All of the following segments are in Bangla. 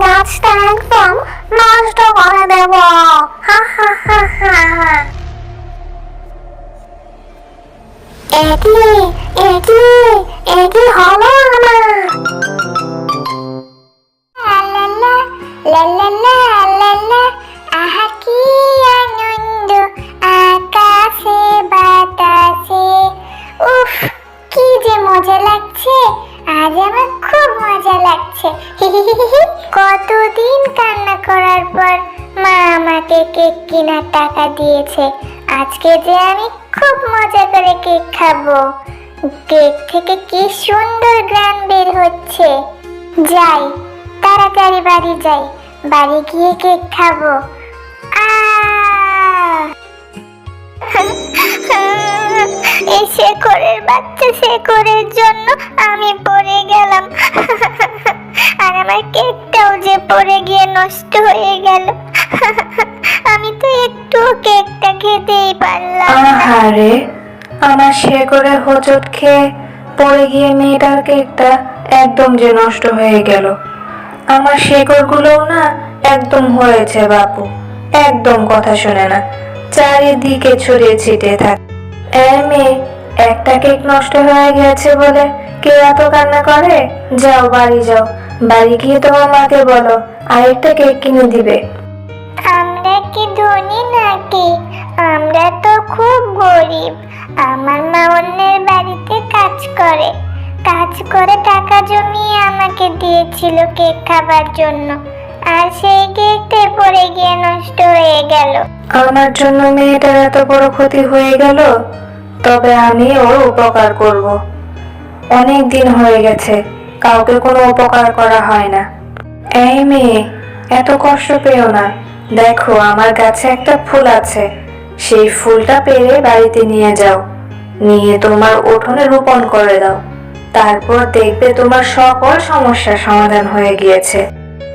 গাছটা একদম নষ্ট করে দেব। হা হা হা হা হা। একি একি একি হলো আমার। লালালা লালালা লালা, আহা কি আনন্দ আকাশে বাতাসে। উফ, কি যে মজা লাগছে, আজ আমার খুব মজা লাগছে। কতদিন কান্না করার পর মা আমাকে কেক কেনার টাকা দিয়েছে। আজকে যে আমি খুব মজা করে কেক খাবো। কেক থেকে কি সুন্দর ঘ্রাণ বের হচ্ছে। যাই, তাড়াতাড়ি বাড়ি যাই, বাড়ি গিয়ে কেক খাবো। এই শেকড়ের বাচ্চা শেকড়ের জন্য আমি পড়ে গেলাম। আর আমার কেকটাও যে পড়ে গিয়ে নষ্ট হয়ে গেল। আমি তো একটু কেকটা খেতেই পারলাম না। আহারে, আমার শেকড়ের হোঁচট খেয়ে পড়ে গিয়ে মেয়েটার কেকটা একদম যে নষ্ট হয়ে গেল। আমার শেকড়গুলোও না একদম হয়েছে বাপু, একদম কথা শোনে না, চারিদিকে ছড়িয়ে ছিটিয়ে থাকে। মেয়ে, একটা কেক নষ্ট হয়ে গেছে বলে কে এত কান্না করে? যাও বাড়ি যাও, বাড়ি গিয়ে তোমার মাকে বলো আরেকটা কেক কিনে দিবে। আমরা কি ধনী নাকি? আমরা তো খুব গরিব। আমার মা অন্যের বাড়িতে কাজ করে টাকা জমিয়ে আমাকে দিয়েছিল কেক খাবার জন্য। আর সেই কেকটা পড়ে গিয়ে নষ্ট হয়ে গেল। আমার জন্য মেয়েটার এত বড় ক্ষতি হয়ে গেল, তবে আমি ওর উপকার করব। অনেক দিন হয়ে গেছে কাউকে কোনো উপকার করা হয় না। এই মেয়ে, এত কষ্ট পেও না। দেখো আমার গাছে একটা ফুল আছে, সেই ফুলটা পেড়ে বাড়িতে নিয়ে যাও, নিয়ে তোমার উঠোনে রোপণ করে দাও। তারপর দেখবে তোমার সকল সমস্যার সমাধান হয়ে গিয়েছে।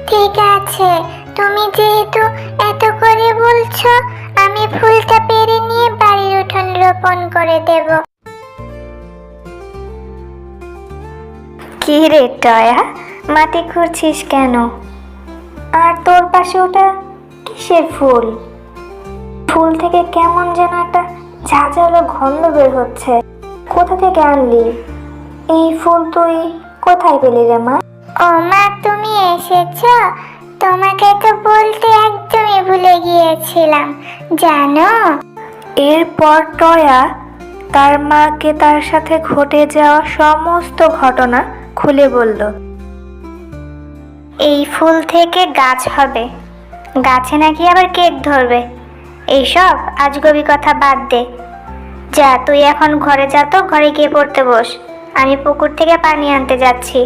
ঠিক আছে, তুমি যেহেতু এত করে বলছো, আমি ফুলটা পেড়ে নিয়ে বাড়ির উঠোনে রোপণ করে দেব। কি রে টয়া, মাটি খুঁড়ছিস কেন? আর তোর পাশে ওটা কিসের ফুল? ফুল থেকে কেমন যেন একটা ঝাঁঝালো গন্ধ বের হচ্ছে। কোথা থেকে আনলি এই ফুল? তুই কোথায় পেলি রে মা? ও মা, তুমি এসেছো? তোমাকে তো বলতে একদমই ভুলে গিয়েছিলাম, জানো। এরপর টয়া তার মাকে তার সাথে ঘটে যাওয়া সমস্ত ঘটনা খুলে বলল। এই ফুল থেকে গাছ হবে, গাছে নাকি আবার কেক ধরবে। এইসব আজগবি কথা বাদ দে। যা, তুই এখন ঘরে যা, তো ঘরে গিয়ে পড়তে বস। আমি পুকুর থেকে পানি আনতে যাচ্ছি।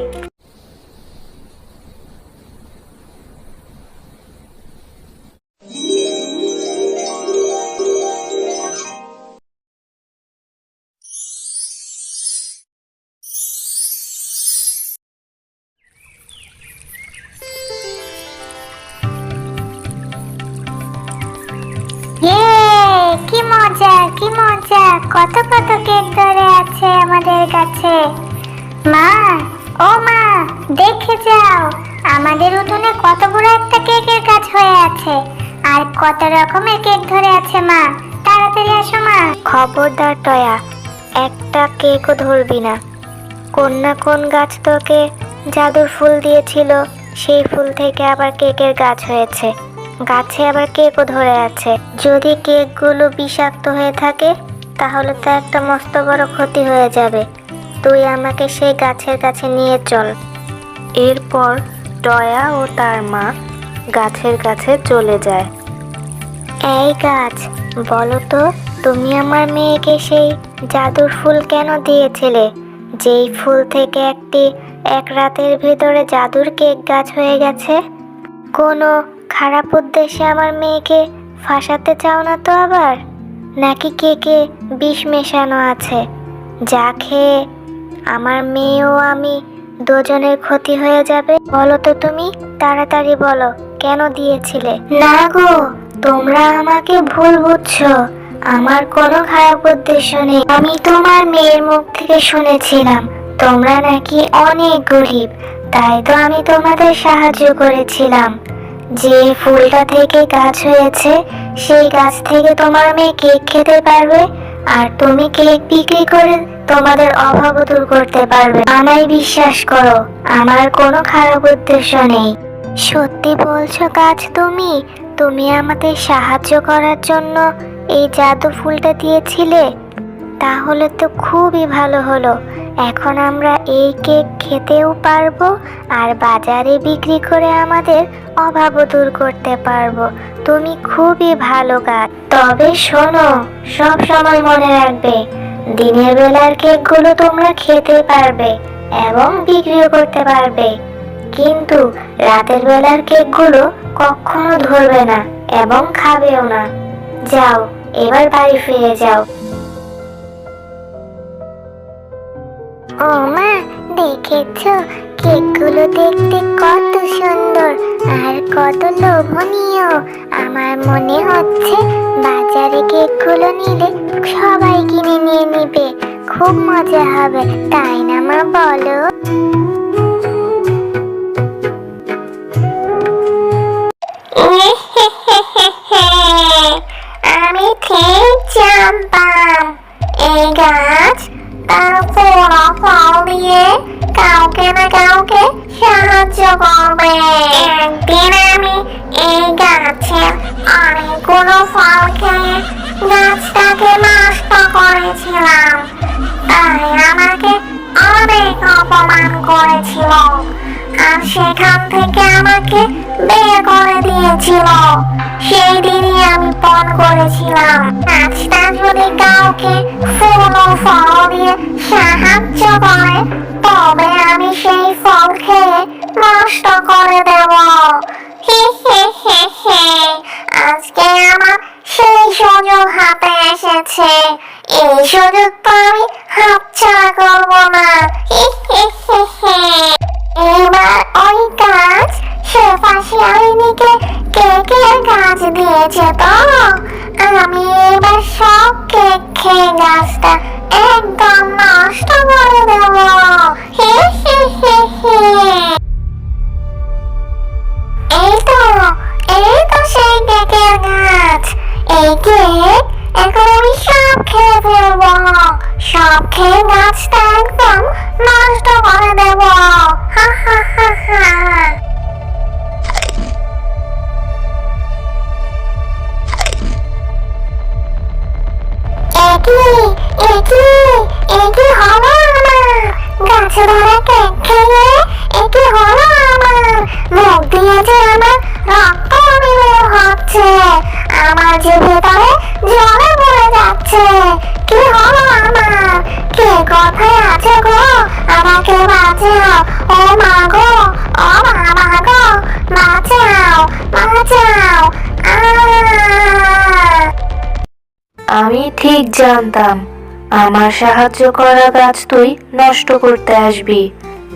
কি মজা, কি মজা, কত কত কেক ধরে আছে আমাদের কাছে। মা, ও মা, দেখে যাও, আমাদের উঠোনে কত বড় একটা কেকের গাছ হয়ে আছে, আর কত রকমের কেক ধরে আছে। মা, তাড়াতাড়ি আসো মা। খবরদার টয়া, একটা কেকও ধরবি না। কোন না কোন গাছ তোকে জাদুর ফুল দিয়েছিল, সেই ফুল থেকে আবার কেকের গাছ হয়েছে, গাছে আবার কেকও ধরে আছে। যদি কেকগুলো বিষাক্ত হয়ে থাকে তাহলে তো একটা মস্ত বড় ক্ষতি হয়ে যাবে। তুই আমাকে সেই গাছের কাছে নিয়ে চল। এরপর টয়া ও তার মা গাছের কাছে চলে যায়। এই গাছ, বলো তো, তুমি আমার মেয়েকে সেই জাদুর ফুল কেন দিয়েছিলে, যেই ফুল থেকে এক রাতের ভিতরে জাদুর কেক গাছ হয়ে গেছে? কোনো খারাপ উদ্দেশ্যে আমার মেয়েকে ফাঁসাতে চাও না তো আবার? নাকি কেকে বিষ মেশানো আছে, যা খেয়ে আমার মেয়ে ও আমি দুজনের ক্ষতি হয়ে যাবে? বলো তো তুমি, তাড়াতাড়ি বলো, কেন দিয়েছিলে? না গো, তোমরা আমাকে ভুল বুঝছো, আমার কোনো খারাপ উদ্দেশ্য নেই। আমি তোমার মেয়ের মুখ থেকে শুনেছিলাম তোমরা নাকি অনেক গরিব, তাই তো আমি তোমাদের সাহায্য করেছিলাম। যে ফুলটা থেকে গাছ হয়েছে সেই গাছ থেকে তোমার মেয়ে কেক খেতে পারবে, আর তুমি কেক বিক্রি করে তোমাদের অভাব দূর করতে পারবে। আমায় বিশ্বাস করো, আমার কোনো খারাপ উদ্দেশ্য নেই। সত্যি বলছো গাছ, তুমি আমাদের সাহায্য করার জন্য এই জাদু ফুলটা দিয়েছিলে? তাহলে তো খুবই ভালো হলো। এখন আমরা এই কেক খেতেও পারবো আর বাজারে বিক্রি করে আমাদের অভাবও দূর করতে পারবো। তুমি খুবই ভালো গাছ। তবে শোনো, সব সময় মনে রাখবে, দিনের বেলার কেকগুলো তোমরা খেতে পারবে এবং বিক্রিও করতে পারবে, কিন্তু রাতের বেলার কেকগুলো কখনো ধরবে না এবং খাবেও না। যাও, এবার বাড়ি ফিরে যাও। ও মা, দেখেছো কেকগুলো দেখতে কত সুন্দর আর কত লোভনীয়। আমার মনে হচ্ছে বাজারে কেকগুলো নিলে সবাই কিনে নিয়ে নিবে, খুব মজা হবে, তাই না মা বলো? আমি ঠিক জানতাম এই গাছ তার পুরো ফল দিয়ে কাউকে না কাউকে সাহায্য করবে। একদিন আমি এই গাছের অনেকগুলো ফল খেয়ে গাছটাকে নষ্ট করেছিলাম, তাই আমাকে অনেক অপমান করেছিল আর সেখান থেকে আমাকে বের করে দিয়েছিল। সেই দিনই আমি পণ করেছিলাম, গাছটা যদি কাউকে ফুল ও ফল দিয়ে সাহায্য করে তবে আমি সেই ফল খেয়ে নষ্ট করে দেব। হি হি হি হি, আজকে আমার সেই সুযোগ হাতে এসেছে, এই সুযোগ তো আমি হাতছাড়া করবো না। হি হি হি হি। এবার ওই গাছ শেফা শিয়ালিনীকে কেকের গাছ দিয়েছে তো আমি এবার সব কেক খেয়ে গাছটা একদম নষ্ট করে দেব। হি হি হি হি। এই তো সেই কেকের গাছ। এই কেক এখন আমি সব খেয়ে ফেলবো, সব খেয়ে গাছটা একদম নষ্ট করে দেব। হা হা হা হা। একি হলো আমার গাছে ধরা কেক খেয়ে, একি হলো আমার মুখ দিয়ে যে আমার রক্ত বের হচ্ছে, আমার যে ভেতরে জলে পড়ে যাচ্ছে। কি হলো আমার? কে কোথায় আছে গো? আমাকে বাঁচাও, ও মা গো, ও বাবা গো, বাঁচাও বাঁচাও। আমি ঠিক জানতাম আমার সাহায্য করা গাছ তুই নষ্ট করতে আসবি,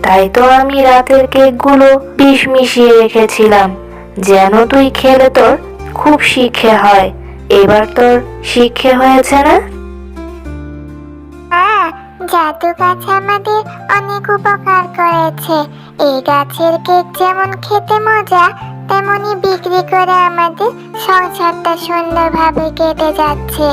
তাই তো আমি রাতের কেকগুলো বিষ মিশিয়ে রেখেছিলাম যেন তুই খেলে তোর খুব শিক্ষে হয়। এবার তোর শিক্ষে হয়েছে না? জাদু গাছ আমাদের অনেক উপকার করেছে। এই গাছের কেক যেমন খেতে মজা, তেমনি বিক্রি করে আমাদের সংসারটা সুন্দরভাবে কেটে যাচ্ছে।